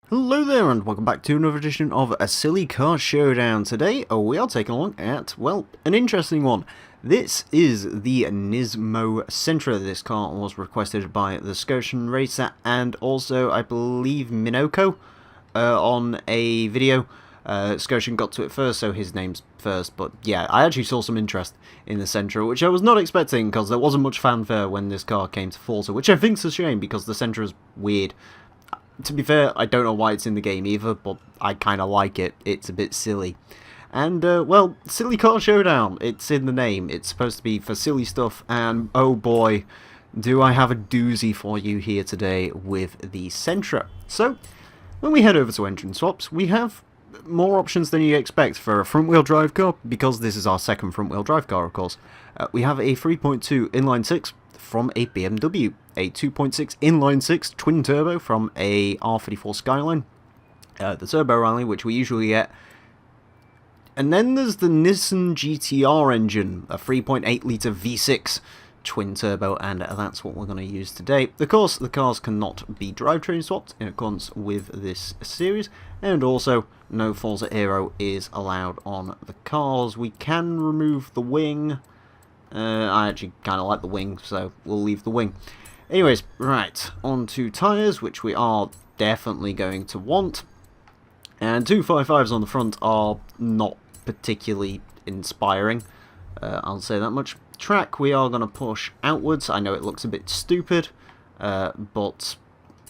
Hello there and welcome back to another edition of a Silly Car Showdown. Today we are taking a look at, well, an interesting one. This is the Nismo Sentra. This car was requested by the Scotian Racer and also, I believe, Minoko on a video. Scotian got to it first, so his name's first, but yeah, I actually saw some interest in the Sentra, which I was not expecting because there wasn't much fanfare when this car came to Forza, which I think's a shame because the Sentra is weird. To be fair, I don't know why it's in the game either, but I kind of like it. It's a bit silly. And, well, Silly Car Showdown. It's in the name. It's supposed to be for silly stuff, and oh boy, do I have a doozy for you here today with the Sentra. So, when we head over to engine swaps, we have more options than you expect for a front-wheel drive car, because this is our second front-wheel drive car, of course. We have a 3.2 inline-six from a BMW, a 2.6 inline-six twin-turbo from a R34 Skyline, the Turbo Rally, which we usually get, and then there's the Nissan GTR engine, a 3.8-litre V6 twin-turbo, and that's what we're going to use today. Of course, the cars cannot be drivetrain swapped in accordance with this series, and also no Forza Aero is allowed on the cars. We can remove the wing. I actually kind of like the wing, so we'll leave the wing. Anyways, right, on to tyres, which we are definitely going to want. And 255s on the front are not particularly inspiring, I'll say that much. Track, we are going to push outwards. I know it looks a bit stupid, but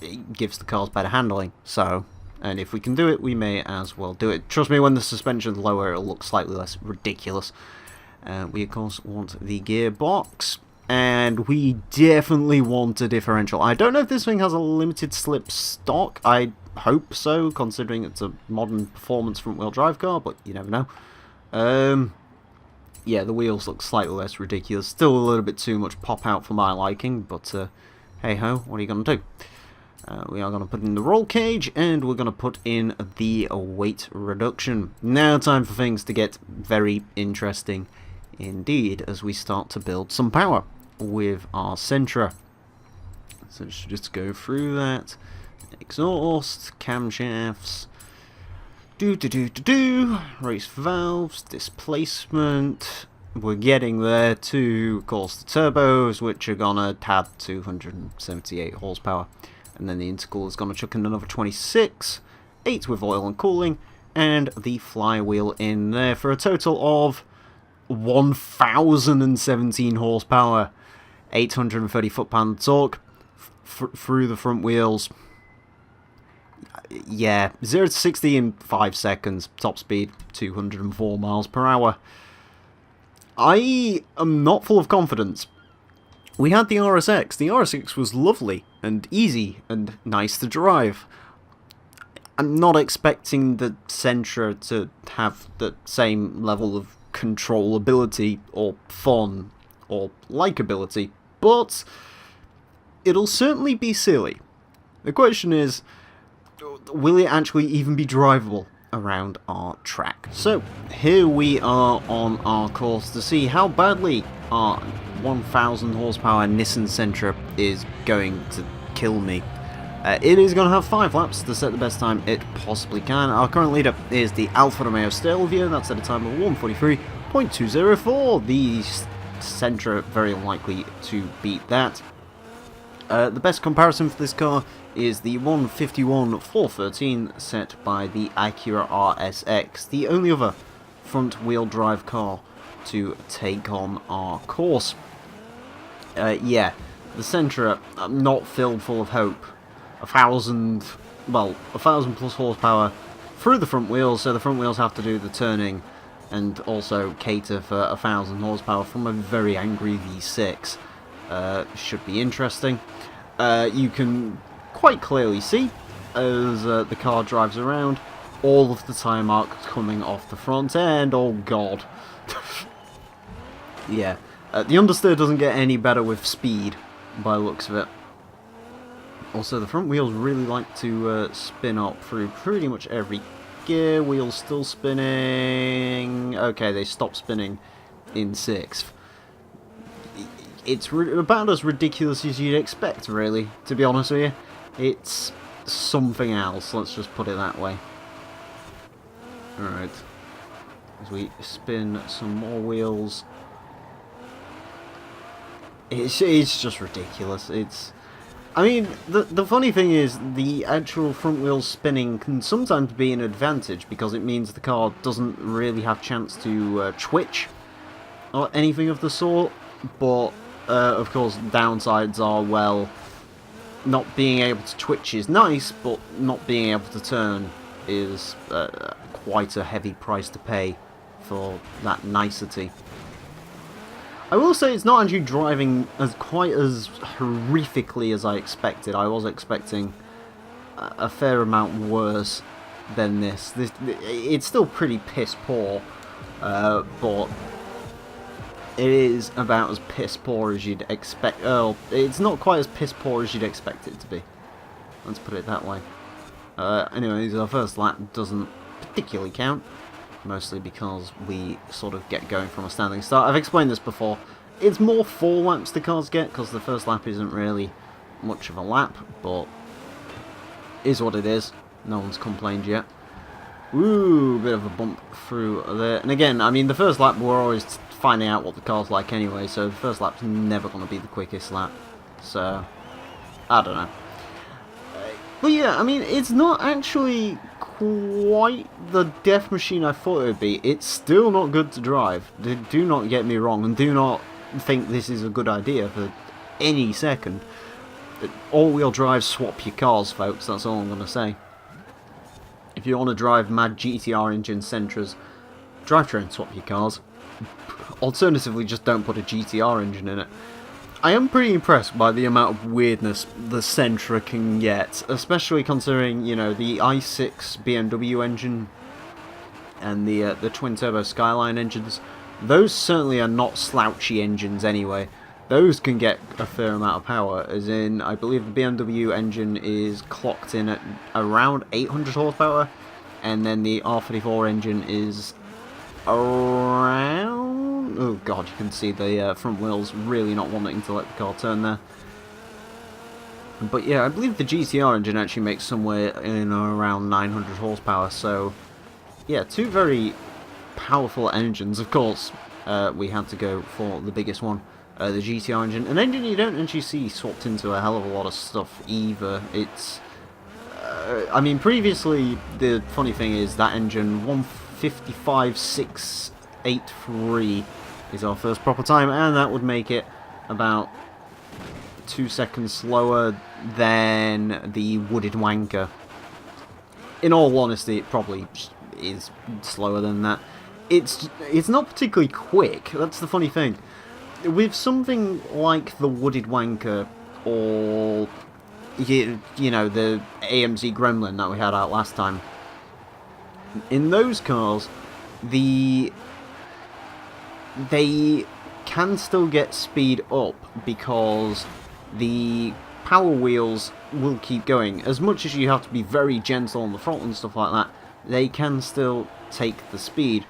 it gives the cars better handling, so... And if we can do it, we may as well do it. Trust me, when the suspension's lower, it'll look slightly less ridiculous. We, of course, want the gearbox, and we definitely want a differential. I don't know if this thing has a limited slip stock. I hope so, considering it's a modern performance front-wheel drive car, but you never know. Yeah, the wheels look slightly less ridiculous. Still a little bit too much pop-out for my liking, but hey-ho, what are you going to do? We are going to put in the roll cage, and we're going to put in the weight reduction. Now time for things to get very interesting indeed, as we start to build some power with our Sentra. So let's just go through that. Exhaust, camshafts, race valves, displacement. We're getting there to, of course, the turbos, which are gonna have 278 horsepower. And then the intercooler is gonna chuck in another 26, 8 with oil and cooling, and the flywheel in there for a total of 1,017 horsepower, 830 foot-pound torque through the front wheels. Yeah, 0 to 60 in 5 seconds, top speed 204 miles per hour. I am not full of confidence. We had the RSX. The RSX was lovely and easy and nice to drive. I'm not expecting the Sentra to have the same level of controllability or fun or likability, but it'll certainly be silly. The question is, will it actually even be drivable around our track? So here we are on our course to see how badly our 1,000 horsepower Nissan Sentra is going to kill me. It is going to have 5 laps to set the best time it possibly can. Our current leader is the Alfa Romeo Stelvio, that's at a time of 1:43.204. The Sentra very unlikely to beat that. The best comparison for this car is the 1:51.413 set by the Acura RSX, the only other front-wheel drive car to take on our course. Yeah, the Sentra, not filled full of hope. 1,000 plus horsepower through the front wheels, so the front wheels have to do the turning and also cater for 1,000 horsepower from a very angry V6. Should be interesting. You can quite clearly see, as the car drives around, all of the tire marks coming off the front end. Oh god. Yeah, the understeer doesn't get any better with speed, by the looks of it. Also, the front wheels really like to spin up through pretty much every gear. Wheels still spinning. Okay, they stop spinning in 6th. It's about as ridiculous as you'd expect, really, to be honest with you. It's something else, let's just put it that way. Alright. As we spin some more wheels. It's just ridiculous. I mean, the funny thing is, the actual front wheels spinning can sometimes be an advantage because it means the car doesn't really have chance to twitch or anything of the sort. But of course, downsides are, well, not being able to twitch is nice, but not being able to turn is quite a heavy price to pay for that nicety. I will say it's not actually driving quite as horrifically as I expected. I was expecting a fair amount worse than this. It's still pretty piss poor, but it is about as piss poor as you'd expect. Oh, it's not quite as piss poor as you'd expect it to be. Let's put it that way. Anyways, our first lap doesn't particularly count. Mostly because we sort of get going from a standing start. I've explained this before. It's more 4 laps the cars get, because the first lap isn't really much of a lap, but is what it is. No one's complained yet. Ooh, bit of a bump through there. And again, I mean, the first lap we're always finding out what the car's like anyway, so the first lap's never going to be the quickest lap. So, I don't know. But yeah, I mean, it's not actually quite the death machine I thought it would be. It's still not good to drive. Do not get me wrong, and do not think this is a good idea for any second. All-wheel drive, swap your cars, folks. That's all I'm going to say. If you want to drive mad GTR engine Sentras, drivetrain swap your cars. Alternatively, just don't put a GTR engine in it. I am pretty impressed by the amount of weirdness the Sentra can get, especially considering, you know, the i6 BMW engine and the twin-turbo Skyline engines. Those certainly are not slouchy engines anyway. Those can get a fair amount of power, as in, I believe the BMW engine is clocked in at around 800 horsepower, and then the R34 engine is around... Oh god, you can see the front wheels really not wanting to let the car turn there. But yeah, I believe the GTR engine actually makes somewhere in around 900 horsepower, so yeah, 2 very powerful engines. Of course, we had to go for the biggest one, the GTR engine. An engine you don't actually see swapped into a hell of a lot of stuff either. It's... I mean, previously, the funny thing is that engine, 1:55.683 is our first proper time, and that would make it about 2 seconds slower than the Wooded Wanker. In all honesty, it probably is slower than that. It's not particularly quick, that's the funny thing. With something like the Wooded Wanker, or you know, the AMZ Gremlin that we had out last time, in those cars, they can still get speed up because the power wheels will keep going. As much as you have to be very gentle on the throttle and stuff like that, they can still take the speed.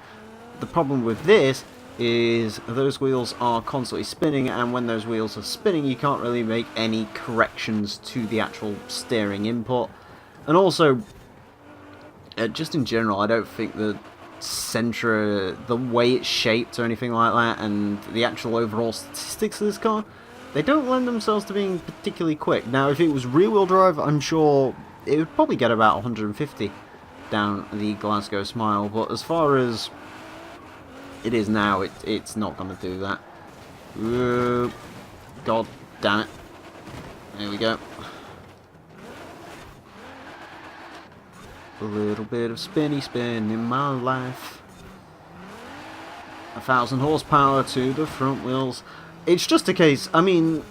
The problem with this is those wheels are constantly spinning, and when those wheels are spinning, you can't really make any corrections to the actual steering input. And also, just in general, I don't think the Sentra, the way it's shaped or anything like that, and the actual overall statistics of this car, they don't lend themselves to being particularly quick. Now, if it was rear-wheel drive, I'm sure it would probably get about 150 down the Glasgow Smile, but as far as it is now, it's not going to do that. God damn it. There we go. A little bit of spinny spin in my life. 1,000 horsepower to the front wheels. It's just a case, I mean,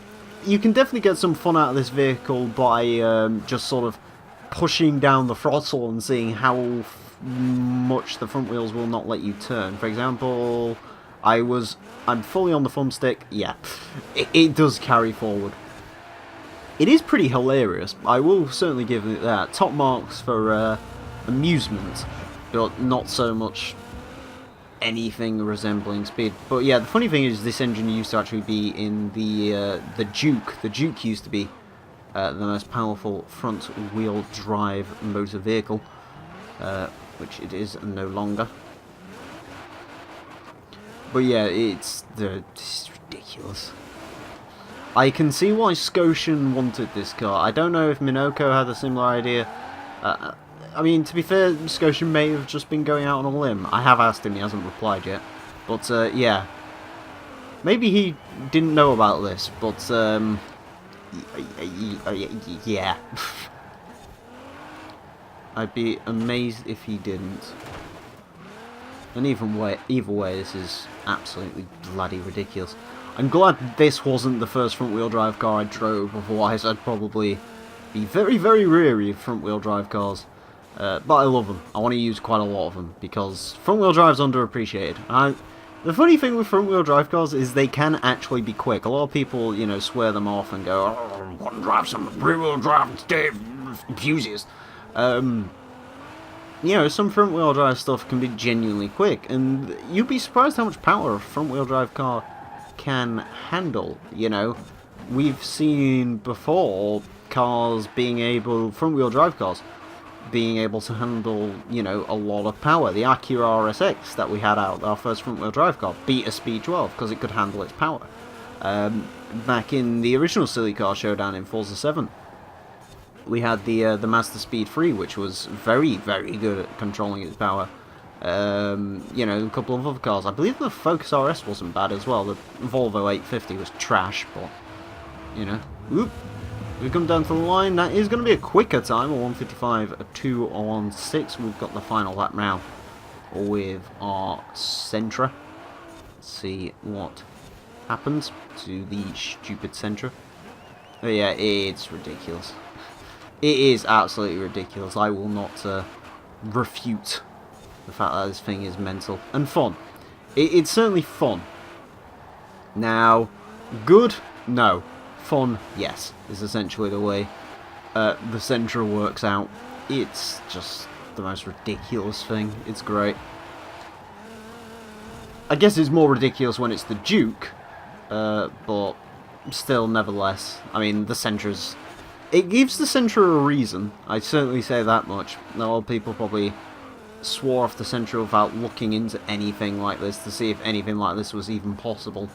you can definitely get some fun out of this vehicle by just sort of pushing down the throttle and seeing how much the front wheels will not let you turn. For example, I'm fully on the thumbstick. Yeah, it does carry forward. It is pretty hilarious. I will certainly give it that. Top marks for amusement, but not so much anything resembling speed. But yeah, the funny thing is this engine used to actually be in the Duke. The Duke used to be the most powerful front-wheel drive motor vehicle, which it is no longer. But yeah, it's ridiculous. I can see why Scotian wanted this car. I don't know if Minoko had a similar idea. I mean, to be fair, Scotian may have just been going out on a limb. I have asked him, he hasn't replied yet. But, yeah. Maybe he didn't know about this, but, yeah. I'd be amazed if he didn't. And either way, this is absolutely bloody ridiculous. I'm glad this wasn't the first front-wheel drive car I drove, otherwise I'd probably be very, very weary of front-wheel drive cars. But I love them. I want to use quite a lot of them, because front-wheel drive's underappreciated. The funny thing with front-wheel drive cars is they can actually be quick. A lot of people, you know, swear them off and go, oh, I want to drive some rear-wheel drive instead, enthusiast. You know, some front-wheel drive stuff can be genuinely quick, and you'd be surprised how much power a front-wheel drive car can handle. You know, we've seen before front-wheel drive cars being able to handle, you know, a lot of power. The Acura RSX that we had out, our first front-wheel drive car, beat a Speed 12 because it could handle its power. Back in the original Silly Car Showdown in Forza 7, we had the Master Speed 3, which was very, very good at controlling its power. You know, a couple of other cars. I believe the Focus RS wasn't bad as well. The Volvo 850 was trash, but, you know. Oop. We come down to the line. That is going to be a quicker time, a 155, a 2:16. We've got the final lap now with our Sentra. Let's see what happens to the stupid Sentra. Oh yeah, it's ridiculous. It is absolutely ridiculous. I will not refute the fact that this thing is mental and fun. It's certainly fun. Now, good? No. Fun? Yes. Is essentially the way the Sentra works out. It's just the most ridiculous thing. It's great. I guess it's more ridiculous when it's the Duke, but still, nevertheless. I mean, the Sentra's... It gives the Sentra a reason. I'd certainly say that much. A lot of people probably swore off the Sentra without looking into anything like this to see if anything like this was even possible.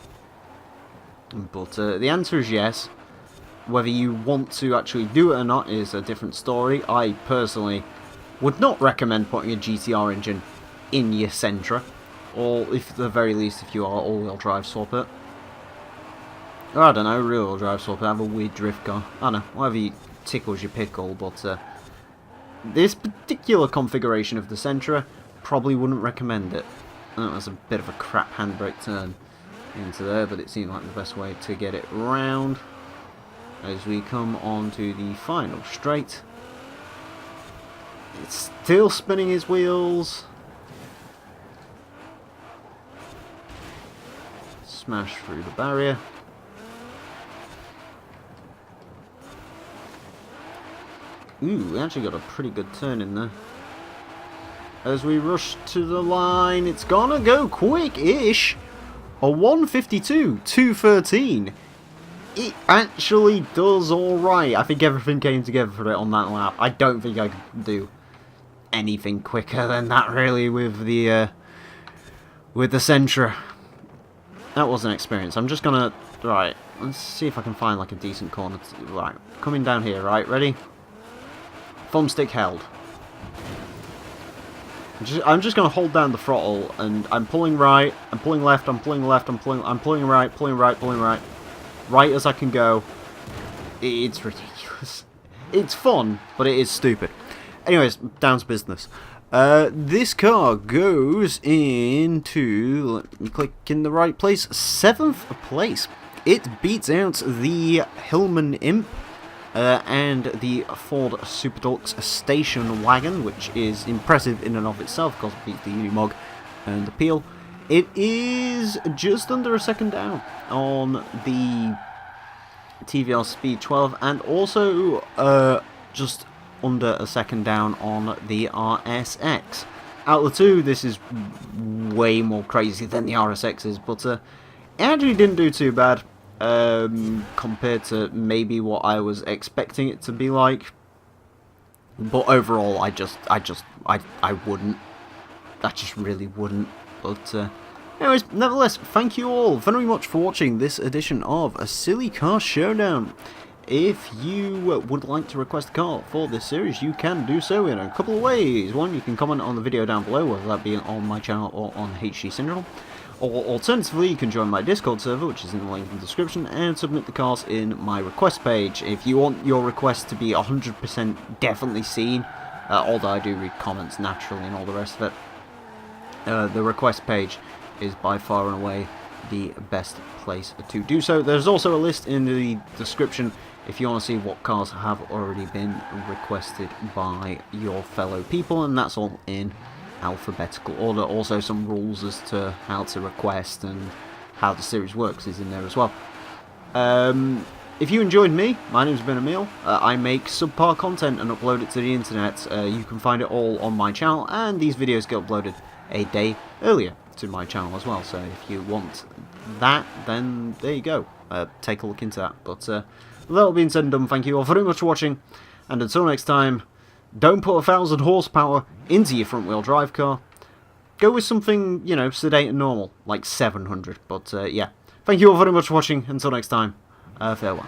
But the answer is yes. Whether you want to actually do it or not is a different story. I personally would not recommend putting a GTR engine in your Sentra. Or, if at the very least, if you are all-wheel drive, swap it. Or, I don't know, rear-wheel drive swap it, have a weird drift car. I don't know, whatever tickles your pickle, but this particular configuration of the Sentra, probably wouldn't recommend it. That was a bit of a crap handbrake turn into there, but it seemed like the best way to get it round. As we come on to the final straight. It's still spinning his wheels. Smash through the barrier. Ooh, we actually got a pretty good turn in there. As we rush to the line, it's gonna go quick-ish. A 152, 213. It actually does alright. I think everything came together for it on that lap. I don't think I could do anything quicker than that, really, with the Sentra. That was an experience. I'm just gonna... Right, let's see if I can find, like, a decent corner. Right, coming down here, right? Ready? Thumbstick held. I'm just going to hold down the throttle, and I'm pulling right, I'm pulling left, I'm pulling left, I'm pulling right, pulling right, pulling right. Right as I can go. It's ridiculous. It's fun, but it is stupid. Anyways, down to business. This car goes into, let me click in the right place, 7th place. It beats out the Hillman Imp and the Ford Super Deluxe station wagon, which is impressive in and of itself because it beats the Unimog and the Peel. It is just under a second down on the TVR Speed 12 and also just under a second down on the RSX. Out of the two, this is way more crazy than the RSX is, but it actually didn't do too bad. compared to maybe what I was expecting it to be like. But overall, I wouldn't. I just really wouldn't. But anyways, nevertheless, thank you all very much for watching this edition of a Silly Car Showdown. If you would like to request a car for this series, you can do so in a couple of ways. One, you can comment on the video down below, whether that be on my channel or on HG Central. Or alternatively, you can join my Discord server, which is in the link in the description, and submit the cars in my request page. If you want your request to be 100% definitely seen, although I do read comments naturally and all the rest of it, the request page is by far and away the best place to do so. There's also a list in the description if you want to see what cars have already been requested by your fellow people, and that's all in alphabetical order. Also, some rules as to how to request and how the series works is in there as well. If you enjoyed me, my name's been Emile. I make subpar content and upload it to the internet. You can find it all on my channel, and these videos get uploaded a day earlier to my channel as well. So if you want that, then there you go. Take a look into that. But with that all being said and done, thank you all very much for watching, and until next time, don't put 1,000 horsepower into your front-wheel drive car. Go with something, you know, sedate and normal, like 700. But yeah, thank you all very much for watching. Until next time, farewell.